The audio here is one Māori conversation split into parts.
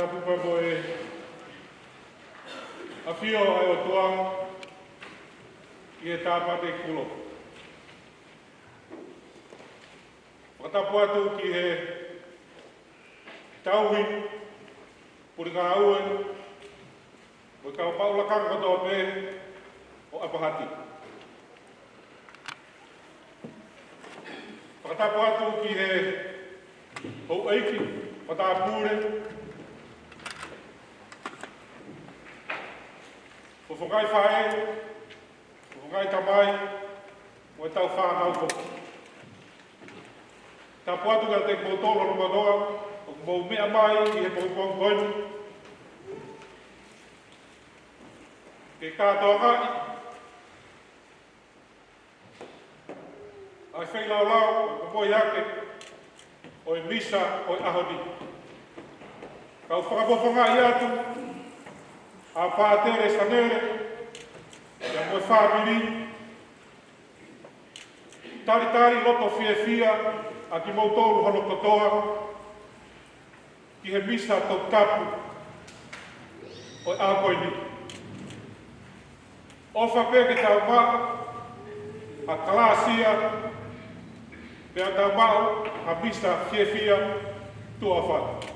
pupa mo e a fio ai o tuanga i e tāpate kulo. Whakatapu atu ki he tauhi, puri ngā aue, mo i kau paula kanga katoa pē o Apahati. Whakatapu atu ki he hou eiki, whatapure, o whakai whae, o whakai tamai, o e tau whanau ko. Tā puatu ka te kōtoro rumanoa, o mou mea mai i he pōpōngoni. Ke kātoa ngai, ai whai lau lau, o moi ake, o e misa, o e ahoni. Kau whakapofanga i atu, a pātere sanere, ia moe whāmiri, tari loto fia, a ki mautoru hono kotoa, ki he misa tau tapu, o e ākoini. Ofa peke tau maa, a kalasia, pea tau mau, a misa fia, tua whata.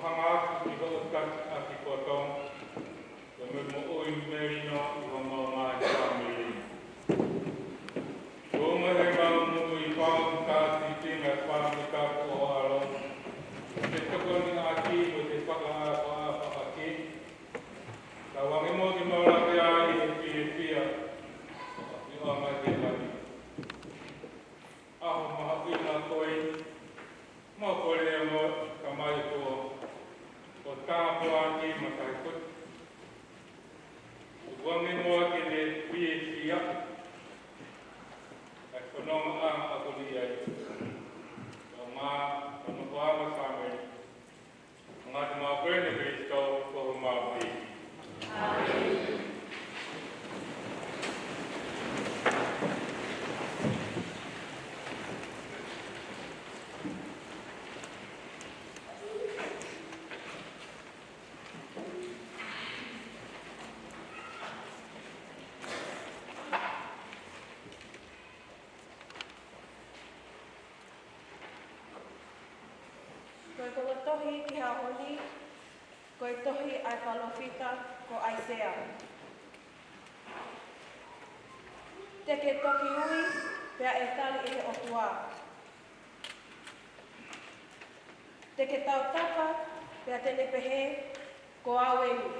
hanga ki ko kat aki potong. Kami mo oi merino ko mo ma family. Ko mo he ma mo oi pa ka ti tinga pa mi ka ko alo. Te ko ni aki mo te pa pa aki. Ka wangi mo ki mo la ya i pia. Ni o ma te pa. Ah ma ki na koi. Mo ko le mo ka mai ko. Ko ta po aki ma ka ko. Wangi mo ki le pia. Ekonom aku dia ma ma family ma bene Cristo for ma vi amen. Koe tohi ki hahoni, koe tohi ai palofita ko Aisea. Te ke toki ui, pea e tali e he otua. Te ke tau tapa, pea te nepehe ko awengu.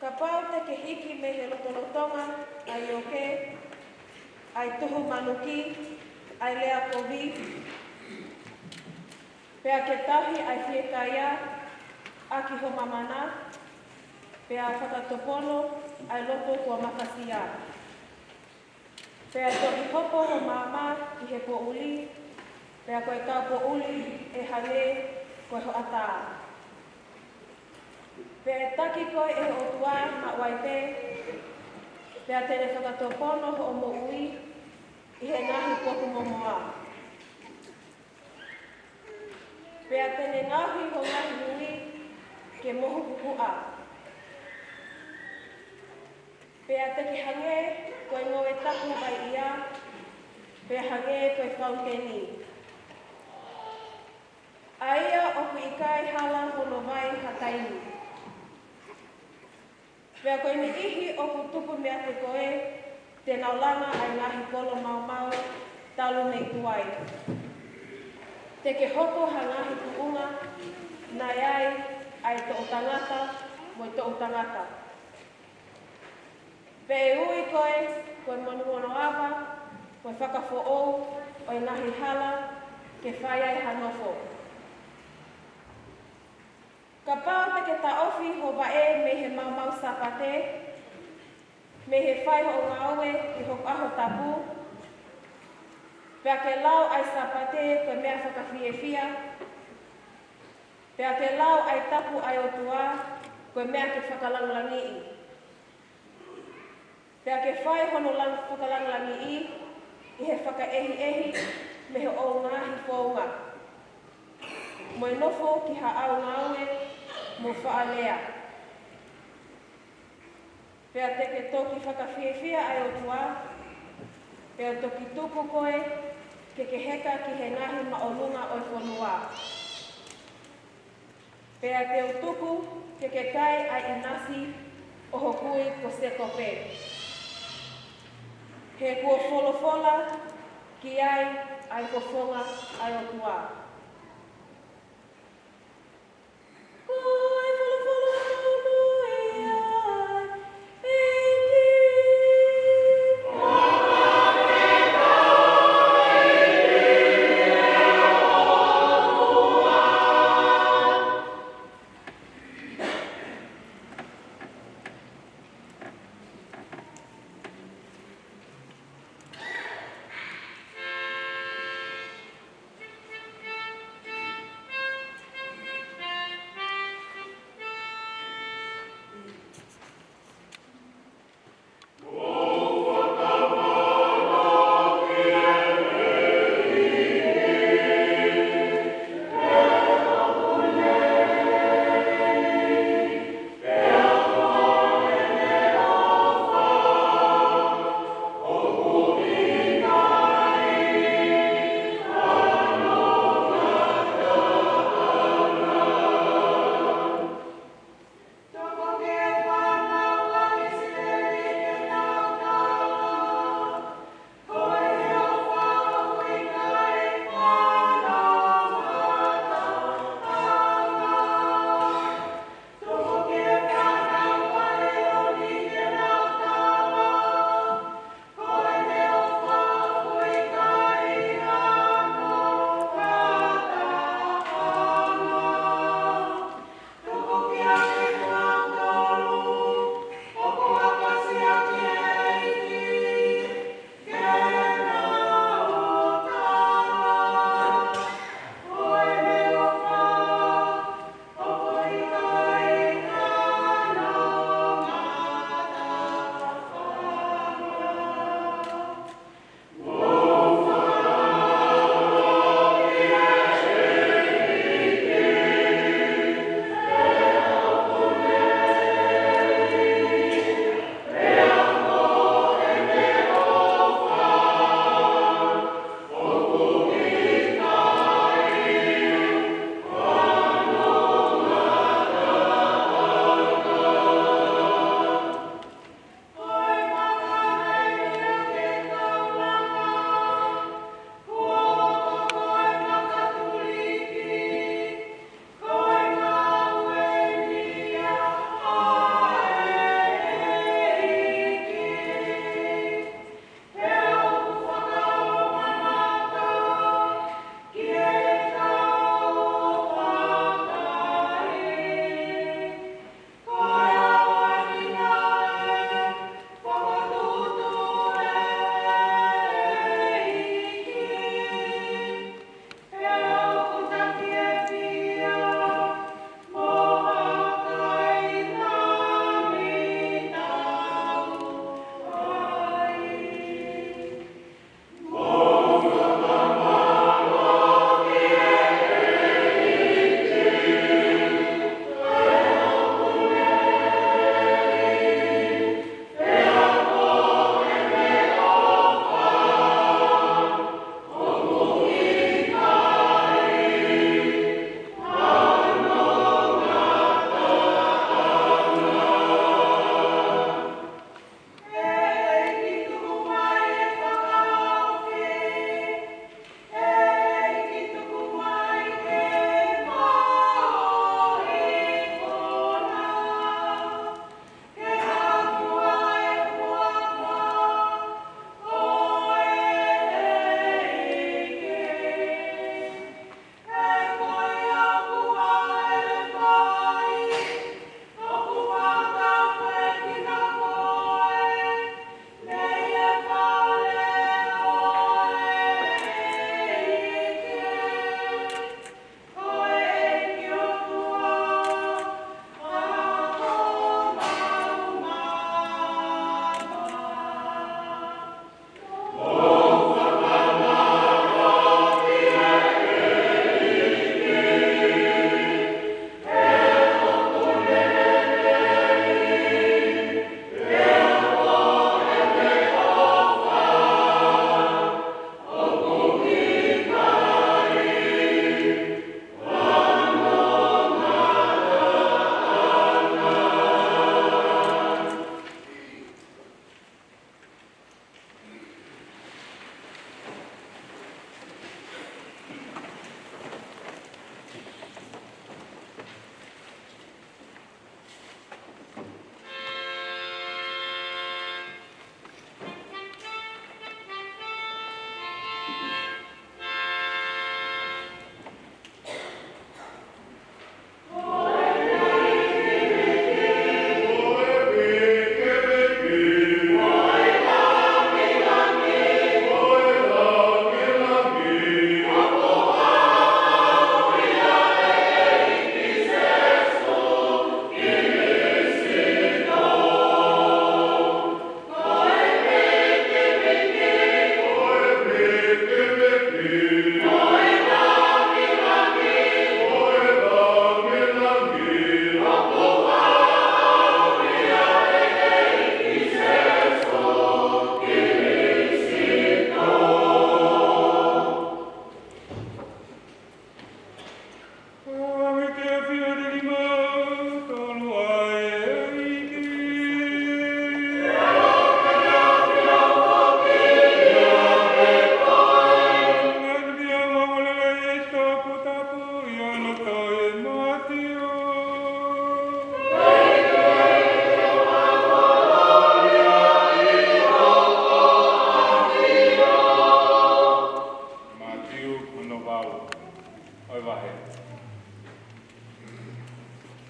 Ka pau te ke hiki me he lotolotonga, ai oke, ai tuhu manuki, ai lea kovi, pea ke tahi ai whiekaia, aki ho mamana, pea whakatopono, ai loto kua makasia. Pea tohi hopo ho mama ki he po uli, pea koe kau po uli e hane koe ho ata. Pea e taki koe e ho otua ma waipe, pea tene whakatopono ho o mo ui, i he ngahi poku momoa. Pea tene ngahi ho ngahi hui ke mohu kukua. Pea te ki hange koe ngoe taku mai ia, pea hange koe whaukeni. Aia oku ikai hala hono vai hataini. Pea koe ni ihi oku tupu mea te koe, te naulanga ai ngahi kolo mau mau talu nei tuai. Te ke hoko hangahi kuunga, nai ai to o tangata, mo to o tangata. Pe ui koe, koe monuono awa, koe whakafo'ou, o ngahi hala, ke whai ai hanofo. Ka pao te ke taofi ho wae me he mau sapate, me he whai ho ngawe ki ho aho tapu, pea ke lau ai sapate koe mea whakawhiewhia, pea ke lau ai tapu ai otua, koe mea ke whakalanglangi i. Pea ke whai hono whakalanglangi i he whakaehi me he o ngahi whaunga. Moe nofo ki ha au ngawe mo whaalea. Pea te ke toki whakawhiewhia ai otua, pea toki tupu koe, ke heka ki he ngahi maolunga o whanua. Pea te utuku ke kai ai inasi o hokui ko sekope. He kua wholofola ki ai kofonga ai otua.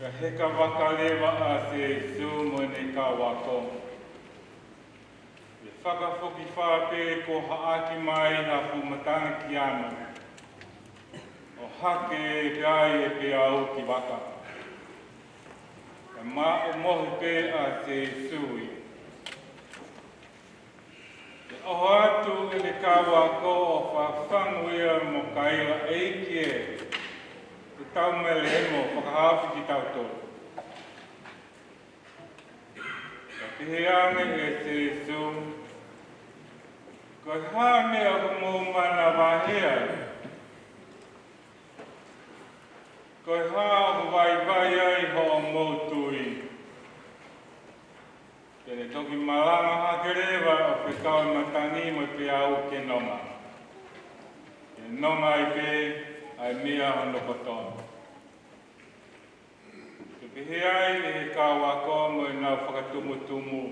Ka heka wakalewa a se su mo ne ka wako. E whakafoki whape ko haaki mai na fumatanga ki ana. O hake e gai e pe au ki waka. Ka ma o mohi pe a se sui. E oho atu e le ka wako o whawhanguia mo kaila eiki e. Te tau mele emo whakahafi ki tau tō. Ka piheange e te su. Ko hane a mo mana wahea. Ko haa vai ai ho o moutui. Kene toki malama hakerewa o whekau matangi mo te au ke noma. Ke noma i pe ai mea hono kotono. Ke pihe ai e he kāwako mo i nau whakatumutumu.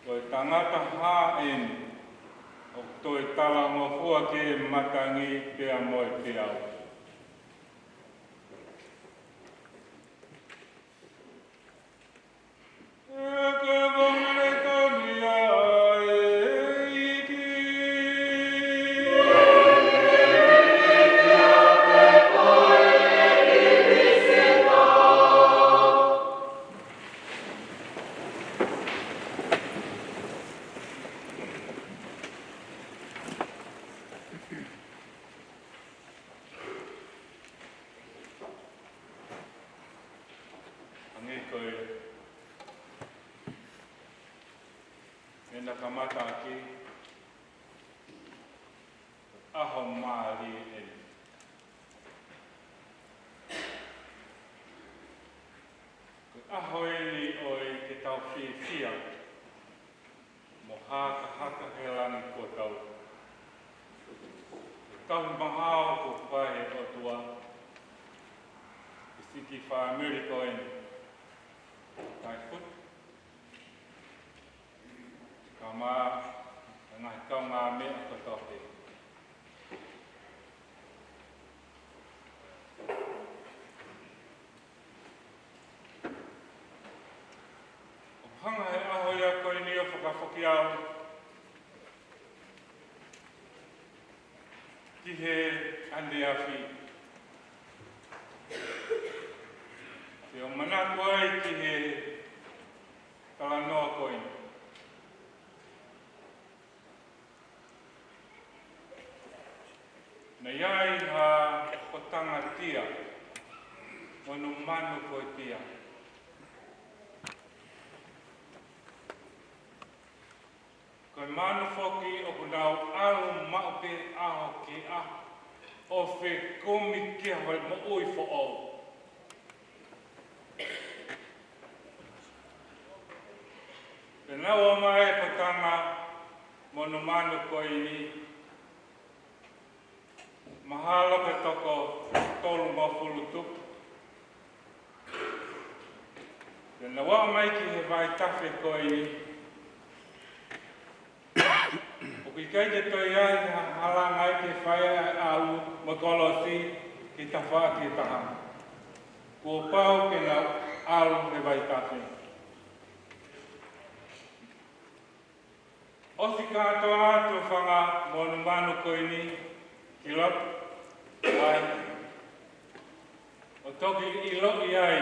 Ko i tangata haen o toi tala mo hua ke matangi pea mo i te au. Nena kamata aki aho maari e. Aho eli o e te tau whiwhia mo haka he langi ko tau. Tahi mahao ko whae o tua i siki wha Ameriko e tai put. Ka mā, ngā kau ngā mea ko toke. O hanga he aho ia koe ni o whakawhoki au. Ki he ande awhi. Te o manako ai ki he talanoa koe. Na iai ha potanga tia, wanu manu koe tia. Koe manu foki o kunau alu maupe aho ki a, o whe komi kia hoi mo ui fo au. Te nau o mai potanga, wanu manu koe ni, mahalo ke toko tolu mawhulu tupu. Tēnā wā mai ki he vai tawhi koe ni. O ki kei te toi ai halanga i te whae au makolosi ki ta wha ki taha. Kua pau ke nā alu he vai tawhi. Osi kātoa atu whanga monu manu koe ni ki lopu. Ai, o toki I loki ai,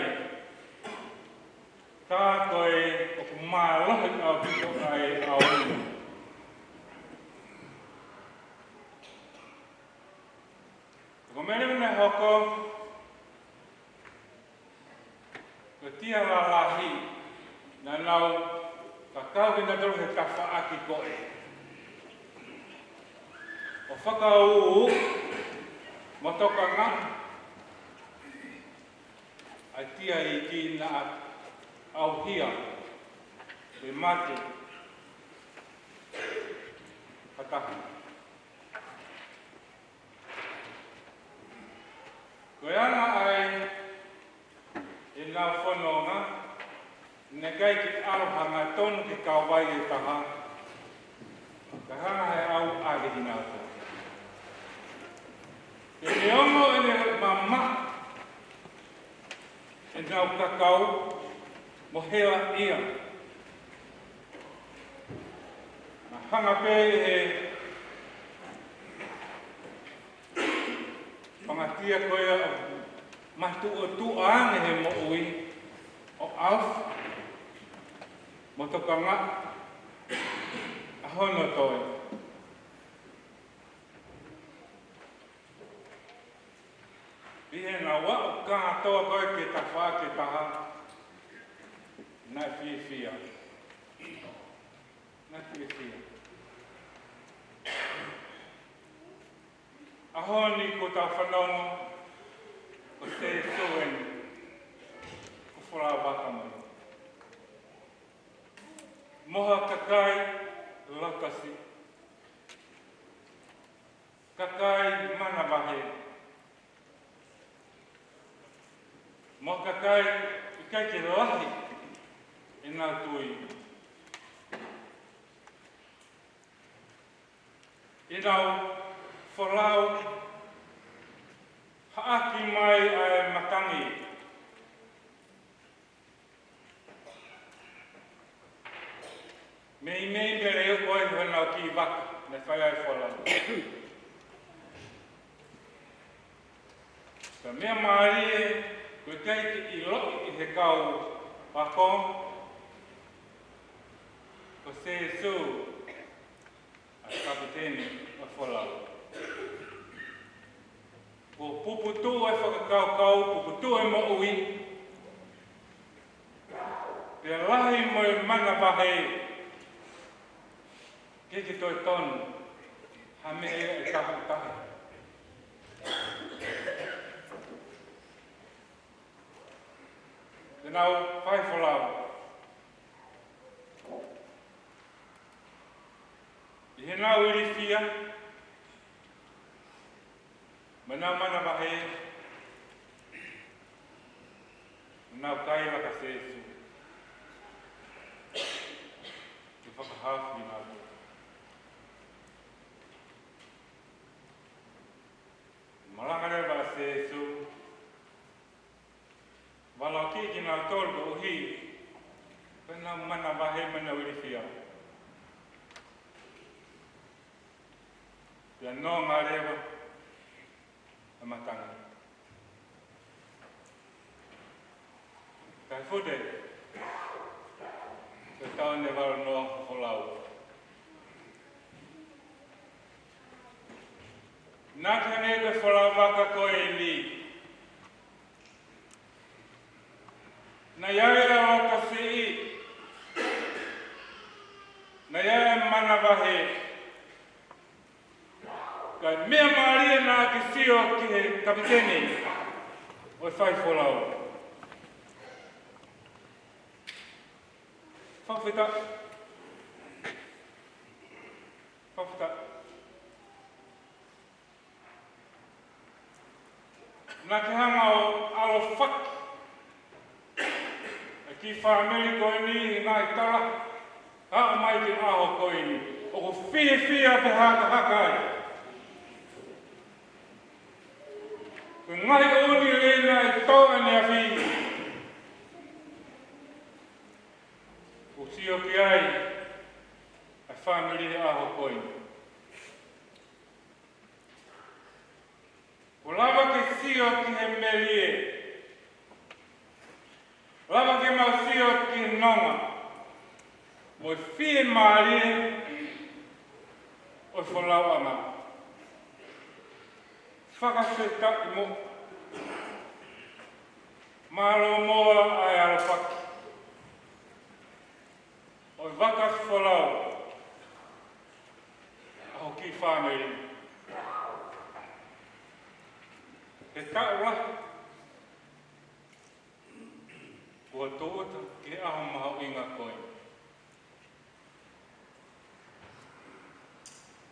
tā koe o ku mā lohi au piko ai au inu. Ko mene mene hoko, ko tia la lahi, na nau ka kauki na tolu he tawha aki koe. O whakau motoka ngā, ai tia I ki nā au hia, e mate, hatahi. Koe ana ai, e nā whanonga, ne gai ki arohanga tonu ki kawai e taha, ka hanga he au āgehi nā tō. Te neongo e ne mama, e nau kakau mo hea ia. Na hanga pē he pangatia koea matu o tuāne he mo ui o auf mo tokanga a hono toi. Ihe na wa o kātoa koe ke ta whā ke taha na whiwhia. Na whiwhia. Ahoni ko ta whanongo o te soen ko whara waka mai. Moha kakai lakasi. Kakai mana wahe. Moha kakai i kai ke lahi e nā tui. I nau whalau haaki mai ai matangi. Mei bere o koe whanau ki waka, me whai ai whalau. Ka mea maari e, koe kei ki i loi i he kau wako, ko se su a kapiteni a whalau. Ko puputu e whakakau, puputu e mo ui, pe lahi mo e mana wahe, ke ki toi tonu, ha me e tahu tahi. Te nau whai whalau. I he nau iri whia, mana mana wahe, nau kai waka sesu. Te whakahafu i nau. Malangare wa sesu, walau ki nau tolu o hi, pena mana wahe mana iri whia. Pia no ngā rewa, a matanga. Kai fude, te tau ne waro noa wholau. Nā kane te wholau waka koe li. Na iaia o ka si i. Na iaia mana wahe. Kai mea maaria nā ki sio ki he kapiteni o whai wholau. Whawhita. Whawhita. Nā ki hanga o alo whaki. A ki whaameri koe ni i ngā i tara. Hao mai ki aho koe ni. O ko whia pe haka hakai. Ko ngai oni reina e toa ni a whi. Ko sio ki ai, a whamiri he aho koe. Ko lava ke sio ki he merie. Lava ke mau sio ki he nonga. Mo i whie maarie, o i wholau anga. Whakaseta i mo. Maro moa ai aropaki. O i wakas wholau. Aho ki whāneri. He tau rahi. Kua tōta ke aho maha inga koe.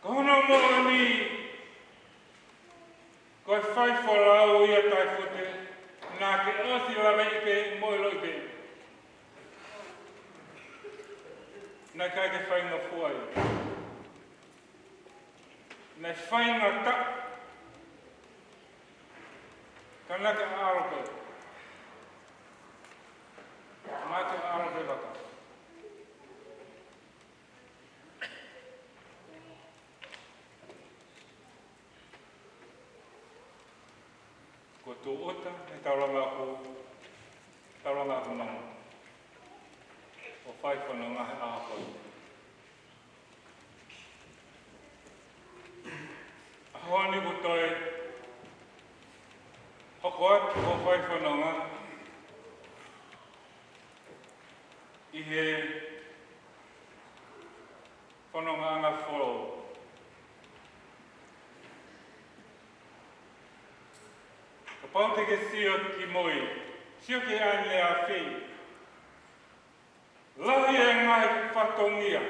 Kono moa ni. Koe whai wholau ia tai whote, nā ke osi lawe i pe moelo i pe. Nā kai ke whainga fuai. Nā whainga ta. Ka naka aro koe. tō ota e tauranga ko tauranga ko nanga. O whai whanau ngahe ahapoi. Ahoani ko toi hoko atu o whai whanau ngahe I he whanau nganga whoro. Ka pau te ke sio ki moi, sio ke ane a whi. Lahi e ngai whatongia.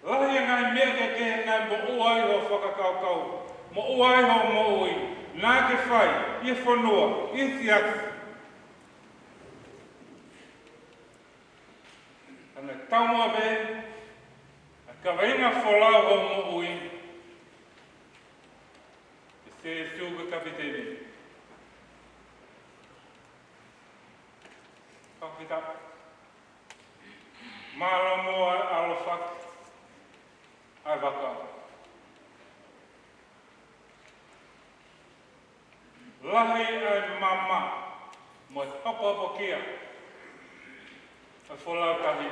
Lahi e ngai mea ke ngai mo uai ho whakakaukau. Mo uai ho mo ui. Nā ke whai, I whanua, I tiaki. Ana taumua be, a kawainga wholau ho mo ui. E se suga kapiteni. Kapita. Mara moa alofak. Ai waka. Lahi ai mama. Mo e hopo kia. A wholau tahi.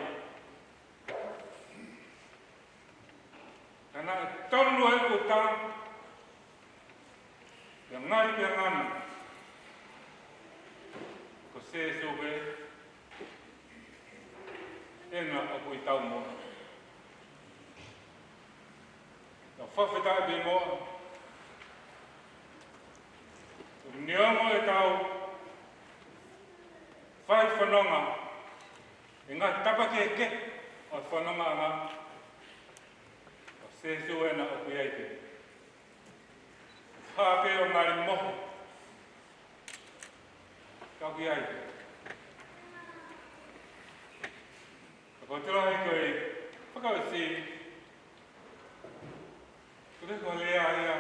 Kana e tonu e uta. Ia ngai pia ngana. Ko se sobe. Ena aku I tau moa. Ka whawhetai be moa. Niongo e tau. Whai whanonga. E ngā tapakeke. O whanonga anga. O se suena o kui eite. Hāpe o ngāri moho. Ka kui eite. Ko te rahi koe, whakau si, ko te koe lea ia,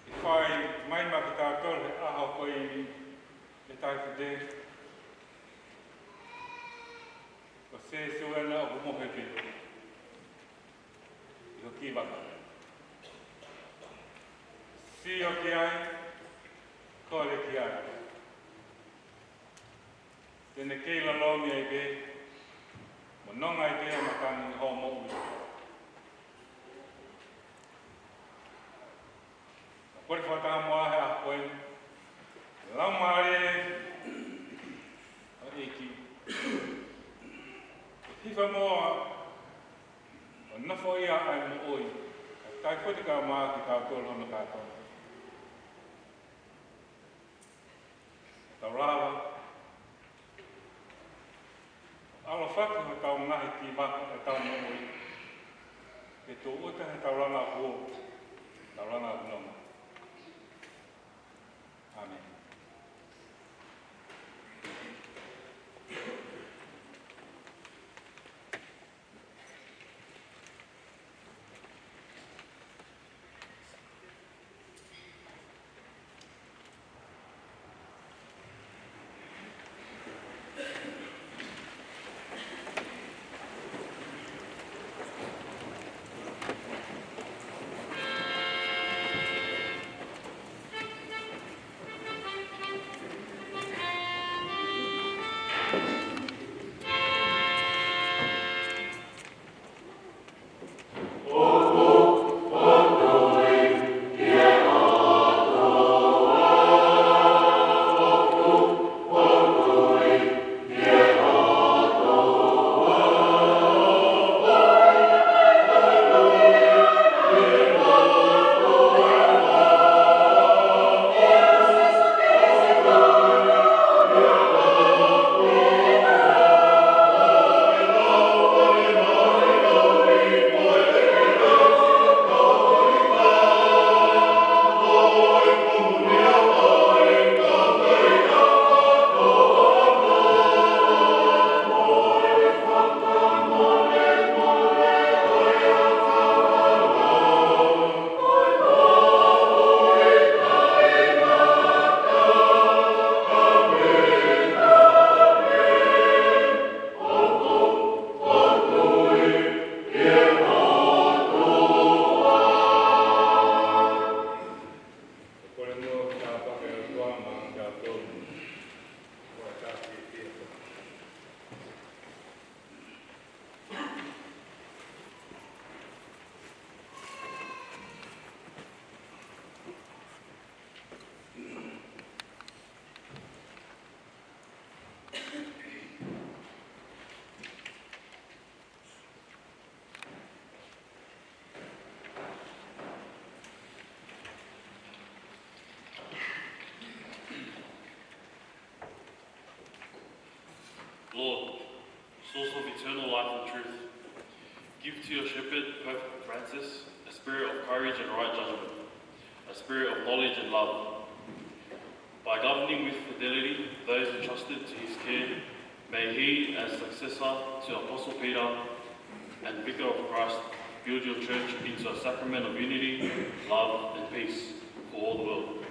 I whai mai maki tātou he aha koe I e tai white. Ko se suena o kumohe pe. I ko ki waka. Si o ki ai, ko le ki ai. Tene keila lomi ai pe, nonga I te amakani ho mo ui. Kore whata moa he a koe. Lau maare a eki. Hifa moa o nafo ia ai mo ui. Tai whati ka maa ki tau tōru hono kātou. Tau rawa. Alo whaki ho tau ngahi ki waka e tau nongo I. Ke tō uta he tau ranga huo, tau ranga nongo. Amen. source of eternal life and truth. Give to your shepherd, Pope Francis, a spirit of courage and right judgment, a spirit of knowledge and love. By governing with fidelity those entrusted to his care, may he, as successor to Apostle Peter and Vicar of Christ, build your church into a sacrament of unity, love and peace for all the world.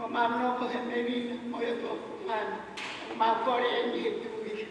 Mamma ko he meri mo e ko man. Ma kore e ni tui.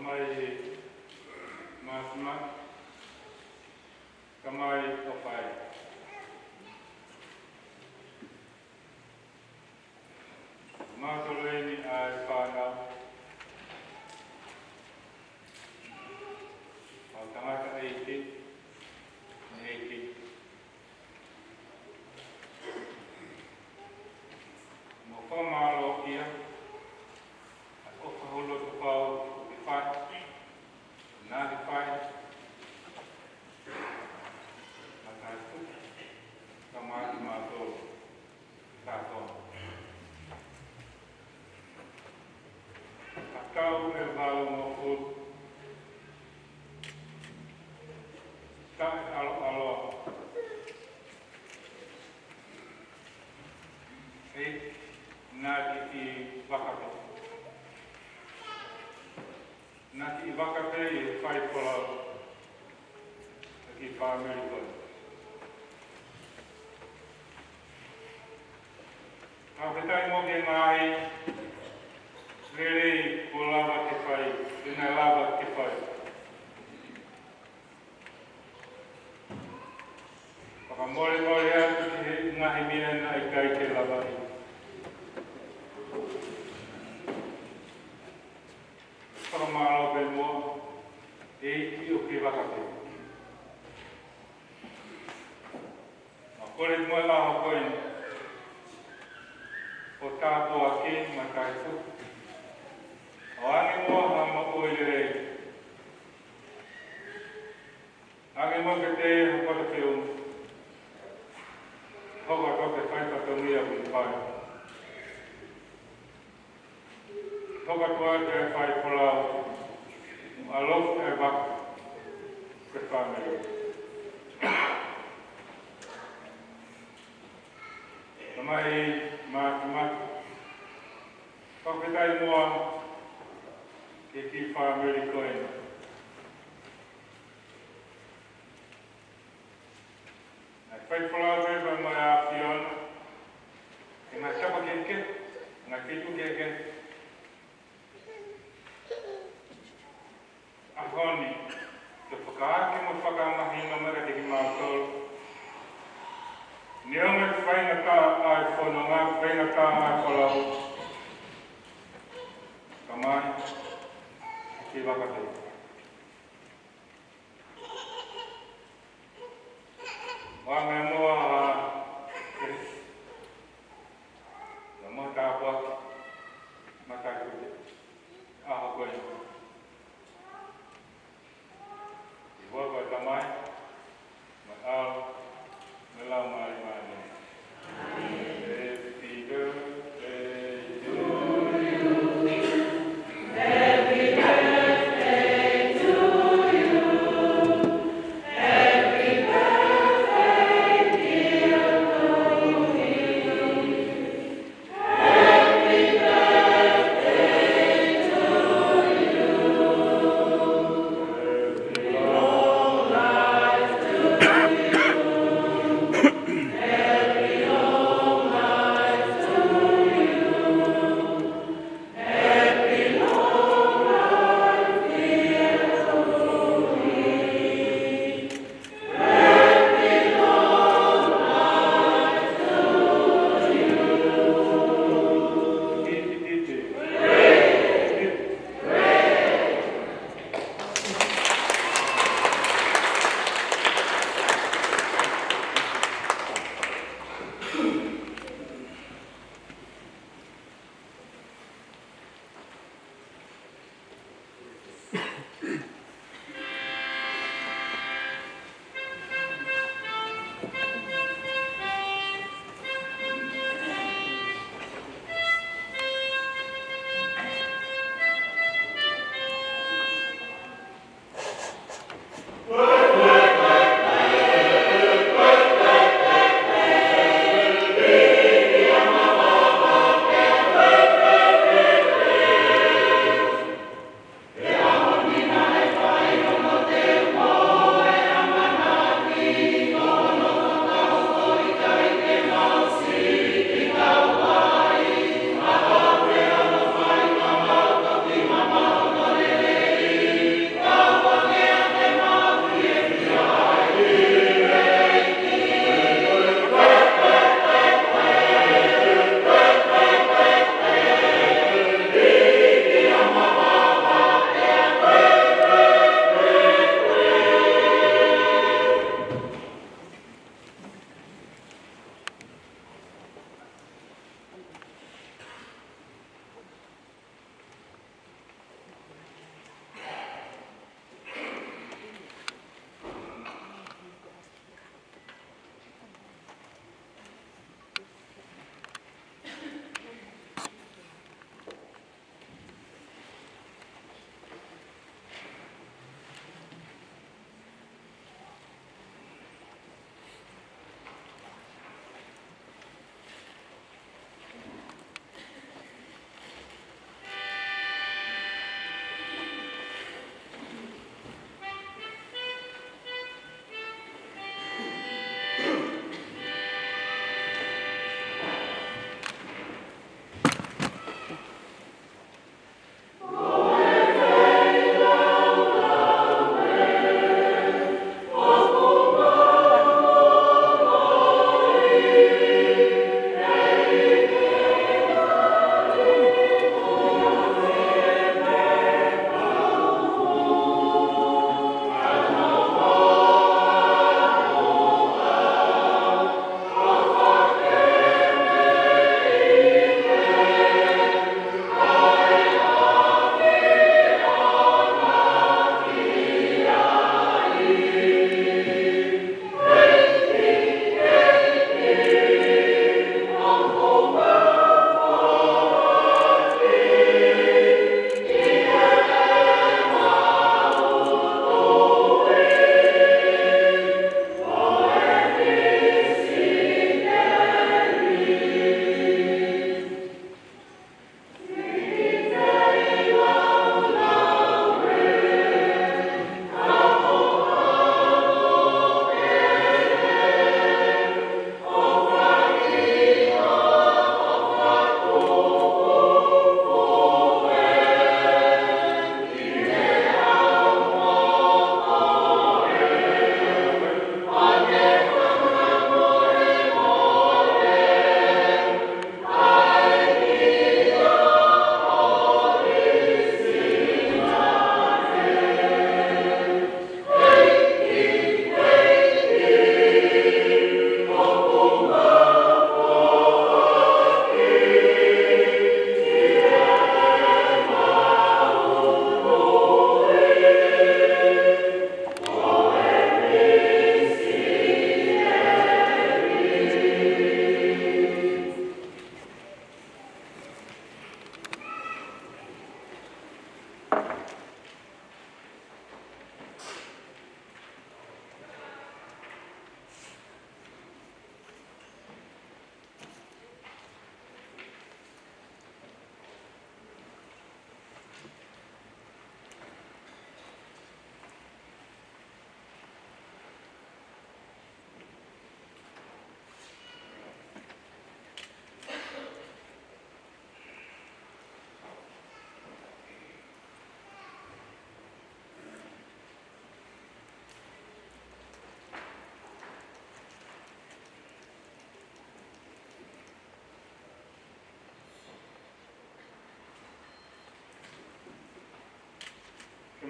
Kamai Masma, Kamai Opai. Matuleni ai whanau. Au tangata eiti. Naki I wakape I whai pola ki whāmeri koe. Ka whetai mo ke ngāi, rerei ko lava ke whai, tēnā lava ke whai. Whakamore more atu ki ngahi mea na I kai te lava I. Whakamaro pe mua, e iti o ke wakape. Kore mua laho koe, o tātou ake ma kai tu. O ane mua ha ma koe rei. Ane mua ke te hapata te un. Hoka toke whaipata mia kun whai. Hoka tua te whai polau. Alof e wak. Ke whamere. Tamai maki. Whakwetai mua ke ki whamere koe. Ai whai polau rewa mai a Fiona. E ngā chapa keke, ngā kitu keke. A honi, te whakaake mo whakamahina mara te ki mātou. Neonga whaingata ai whanonga, whaingata ai whalau. Kamai, ki wakate. Wanga moa a Chris. Na moa tāpua, matai kute. Aha koe. I wawa tamai, mai au, me lau mai mani. Happy birthday to you. Happy birthday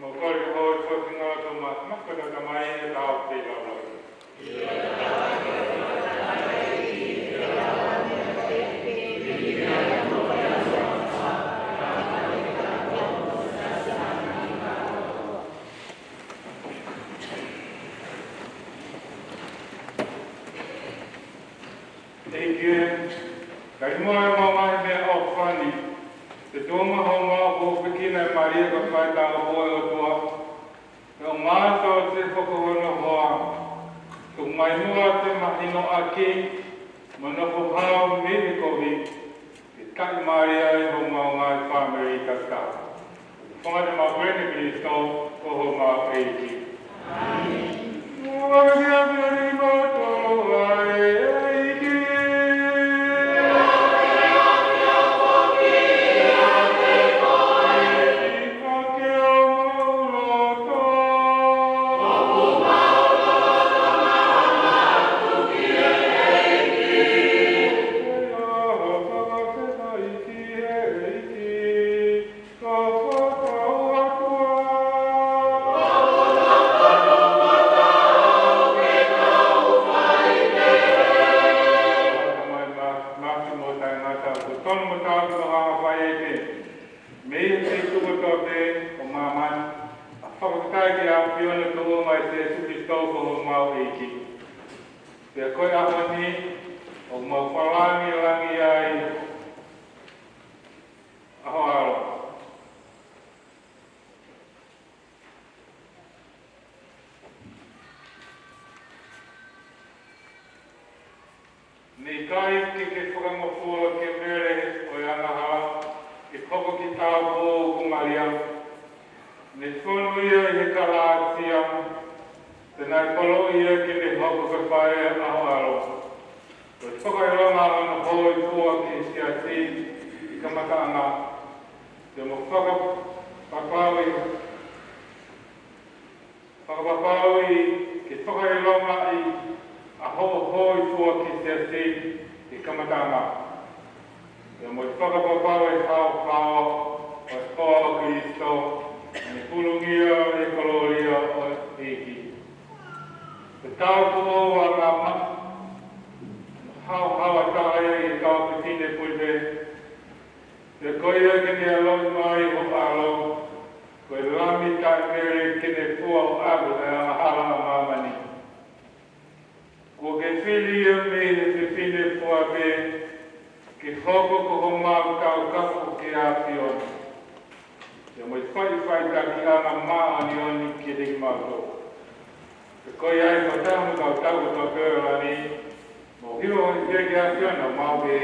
mo kore hoi whakinga to makata tamai e tau te laloi. Kai moe mai me o whani, te tōma hau mā ko whikina e Maria ka whai tā hoa o tua, te o mātou te whakahono hoa, tu mai mua te mahino a ki, mana ko hau mene kohi, te kai Maria e ho mau ngai whameri ka tā. Whangata mā kwene Kristo, ko ho mā eiki. Amen. Mua kia peri moto ai eiki. Ni kai ke whakamofua ke mere o Ianaha, ke koko ki tāpo o Kumaria. Ne whanu ia i he kalātia, tēnā kolo ia ki ne hoko ka whae aho aro. Ko whakaironga ana hoi tua ki siati i ka mataanga. Te mo whakapapaui ke whakaironga i aho hoi tua ki siati i ka mataanga. Te mo whakapapaui hao o hoa Kristo, ni pulungia e koloria o eki. Te tau ko a ngā hau tāia i tau te tine puite. Te koia ke ne aloi mai o alo, koe rami tai mere ke ne pua o agu e a hala mamani. Ko ke whili e me te tine pua pe, ke hoko ko ho mau tau kapu ke a piona. Te mo whai taki ana maani oni ki te mato. Te koi ai ko tamu tau tau tau pērani, mo hiwa hoi te ki a whiana mauwe.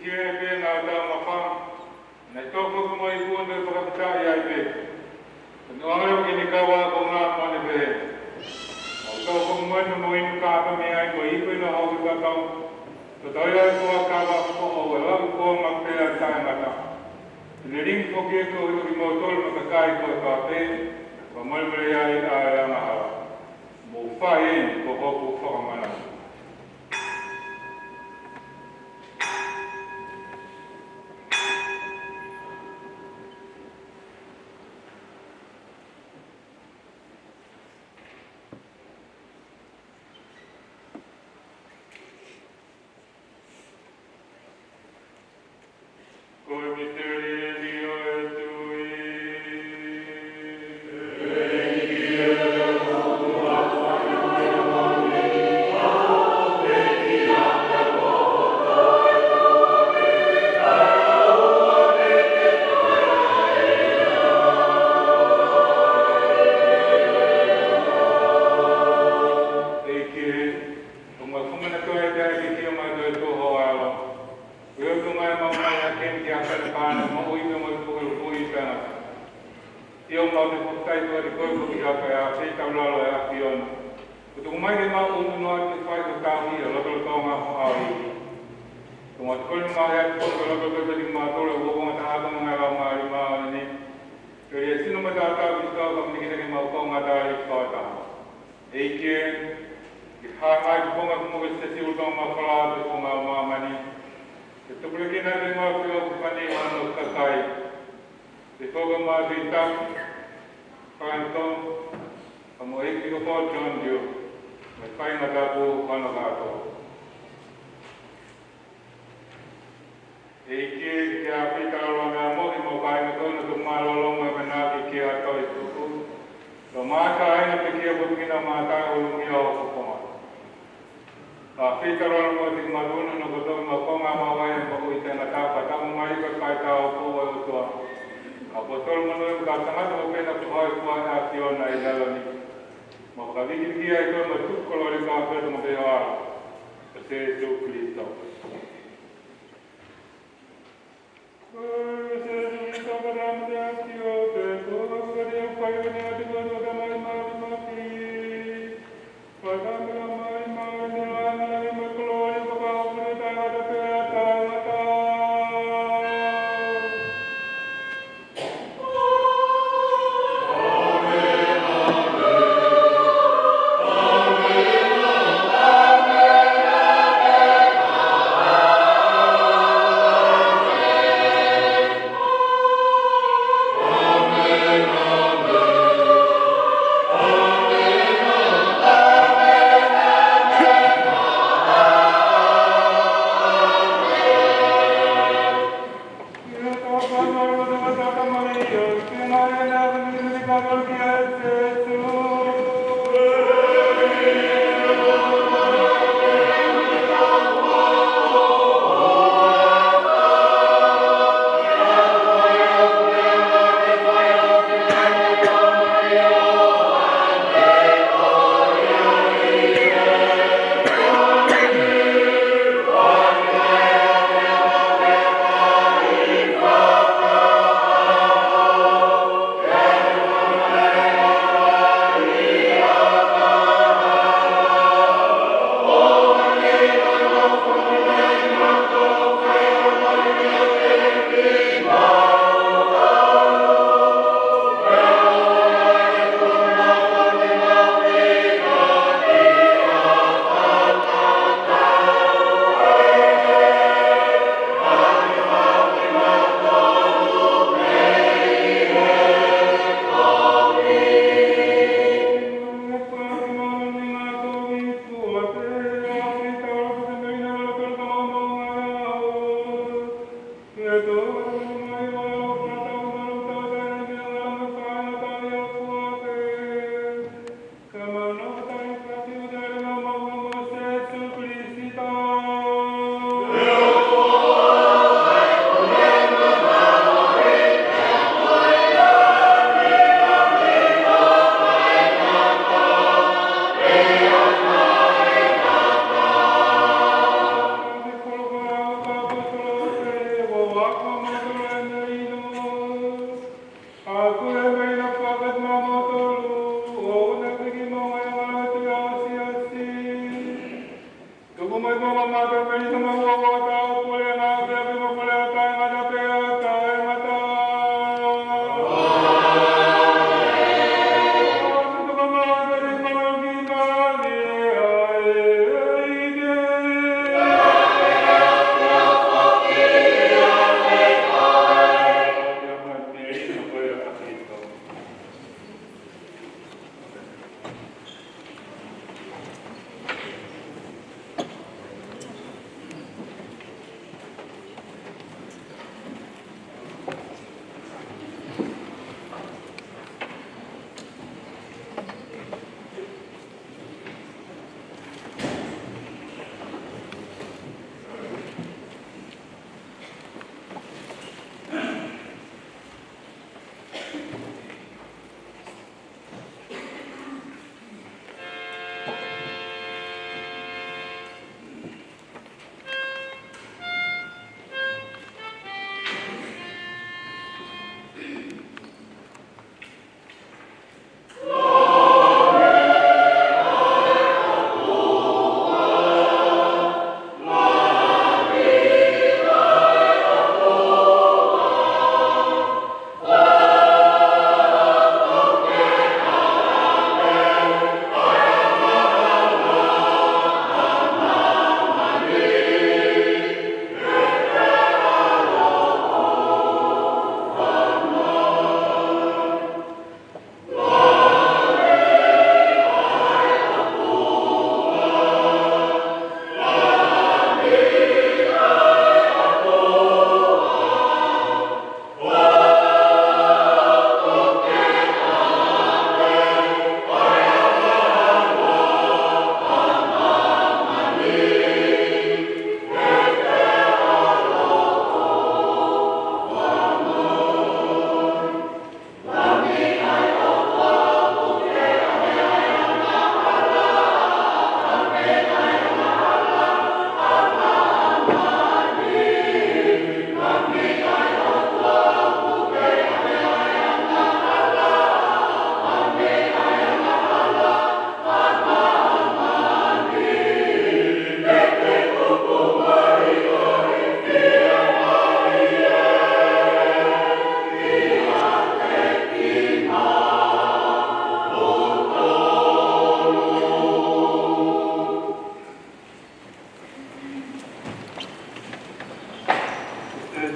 Kia pe na tau mawha. Nei tōku ku mai kuanda whakapita i ai pe. Tanu aureo ki ni kawa ko ngā mone pehe. O tōku ku mai no inu kāpa me ai ko ipu ina hau ki katau. Ko tau ai kua kawa ko o e lau kua mapea tai ngata. Tene ringi poki e ko i mo tolu ma kakai ko e ka pe. Ko malmere ai a e amahawa. Mo whai e ko hoku whakamana.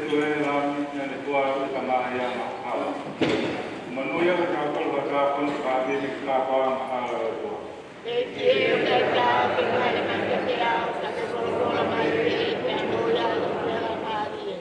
tue lami le tua ka mai ama ala. Manuia o ka ko ka ka kon ka de ka ka ala ko. E quiero cantar que vale más que te amo, que por la madre, que amo ya la madre.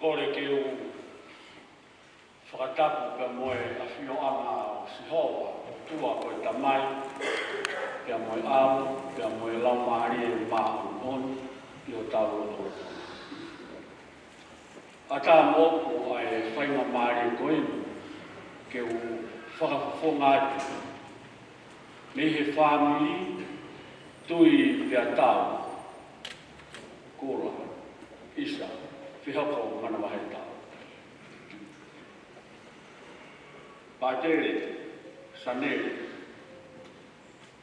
kore ke o whakatapu pe moe a whio anga o Sihoa, tua koe tamai, pia moe amu, pia moe lau maari e maa un i o tau roto. A tā mōku ai whainga maari koe ke o whakafonga atu. Me he whāmiri, tui pia tau, kōra, isa, whihako mana wahe tau. Pātere, sanere,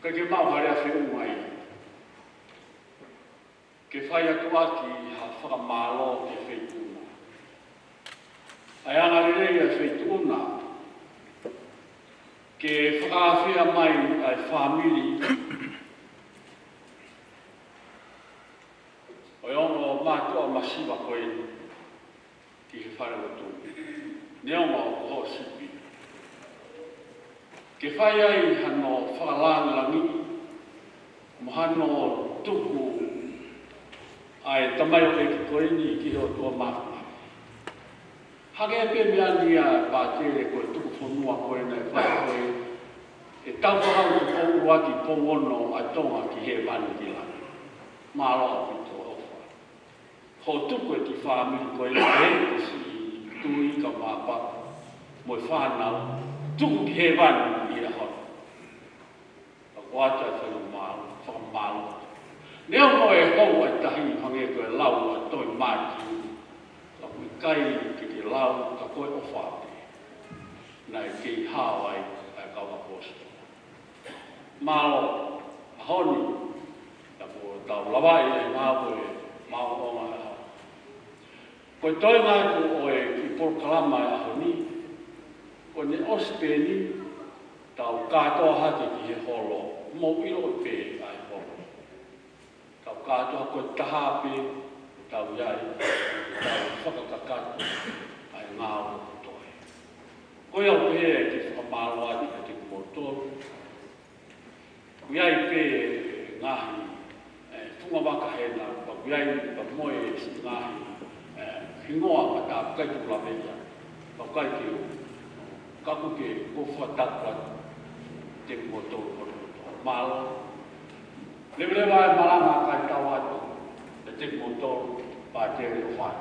ka ke mau harea whiungai. Ke whai atu aki ha whakamālo ke whaituna. Ai angarere a whaituna, ke whakawhia mai ai whamiri. Oi ono mātua masiwa koe ki he whare watu. Neonga o koho sipi. Ke whai ai hano whakalangalangi, mo hano tuku ai tamai o eki koe ni ki ho tua mawhana. Hake e pe miania pātere koe tuku whanua koe nei whai koe e tau whakau ku pou waki pou ono ai tonga ki he wani ki lani. Māloa pito o whai. Ho tuku e ki whāmiri koe le he si tui ka māpa mo i whanau tuku ki he wani i a hoi. A wāta e whai mālo, whakamālo. Neo mo e hou ai tahi hange koe lau a toi māti. Ka kui kai ki te lau ka koe o whāte. Nai ki hāwai ai kaua posto. Mālo, a honi, ka po tau lawai e ngāwe māo o ngā hau. Koe toi ngā ku oe ki porkalama e a honi, ko ne ospeni tau kātoa hake ki he holo, mō ilo e pē ai holo. Tau kātoa koe tahape, tau iai, tau whakakakatu ai ngāo toi. Koe au pē e te whakamālo ati ka te kumotoru. Iai pē ngahi, funga waka hena, pa iai pa moe si ngahi, hingoa ma tā kai tu lameia, pa kai ki o, kaku ke kowhatakra te kumotoru koru koto. Mālo, lewa e malanga kai tau atu, e te kumotoru pa tere o whai.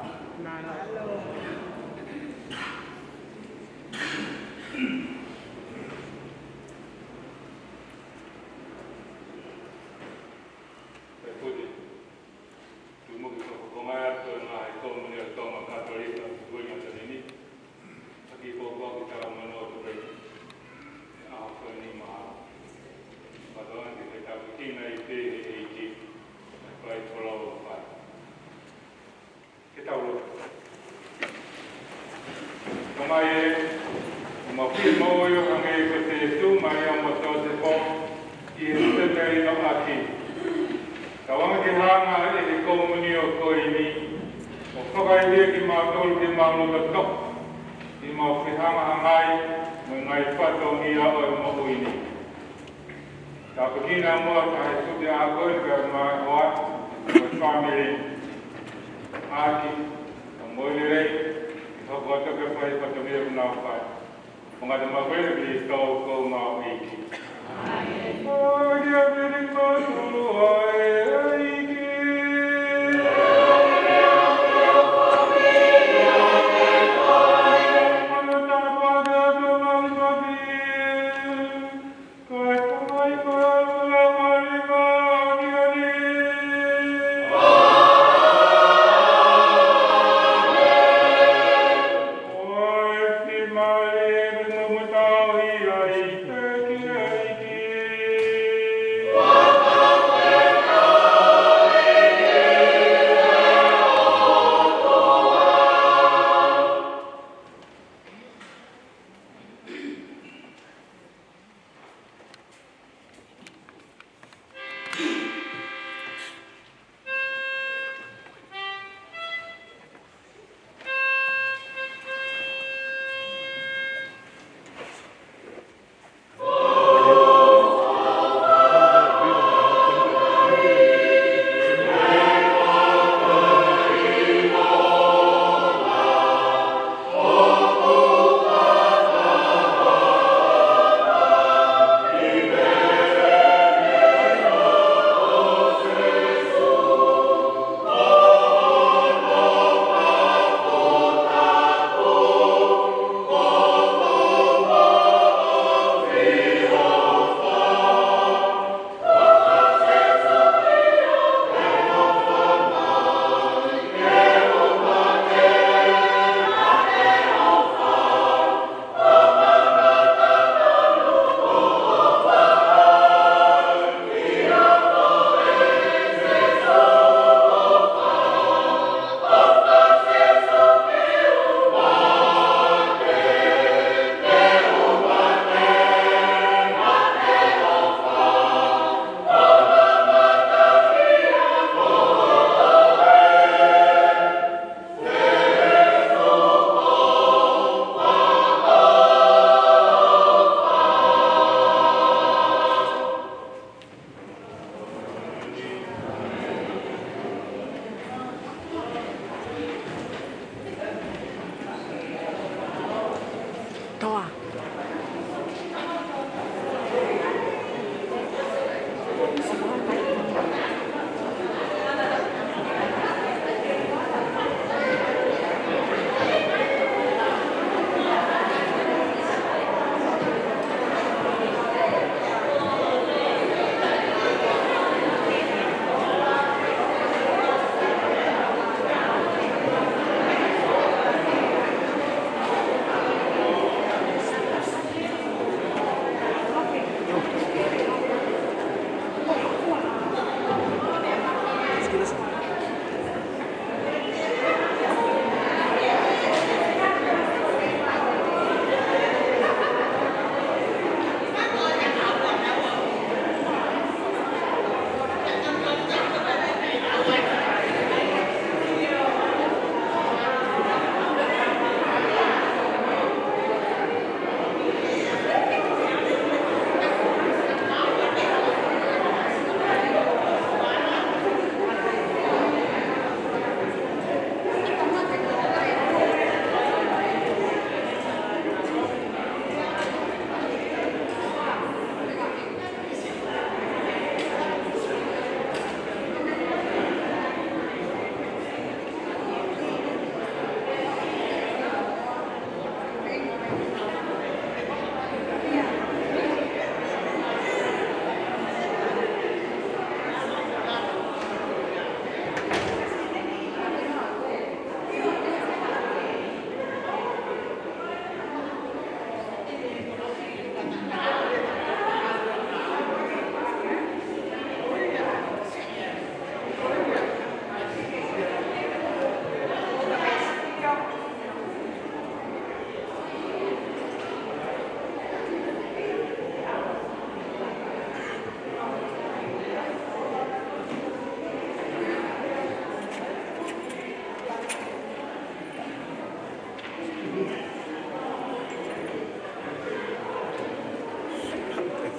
Oh,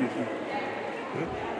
Thank you.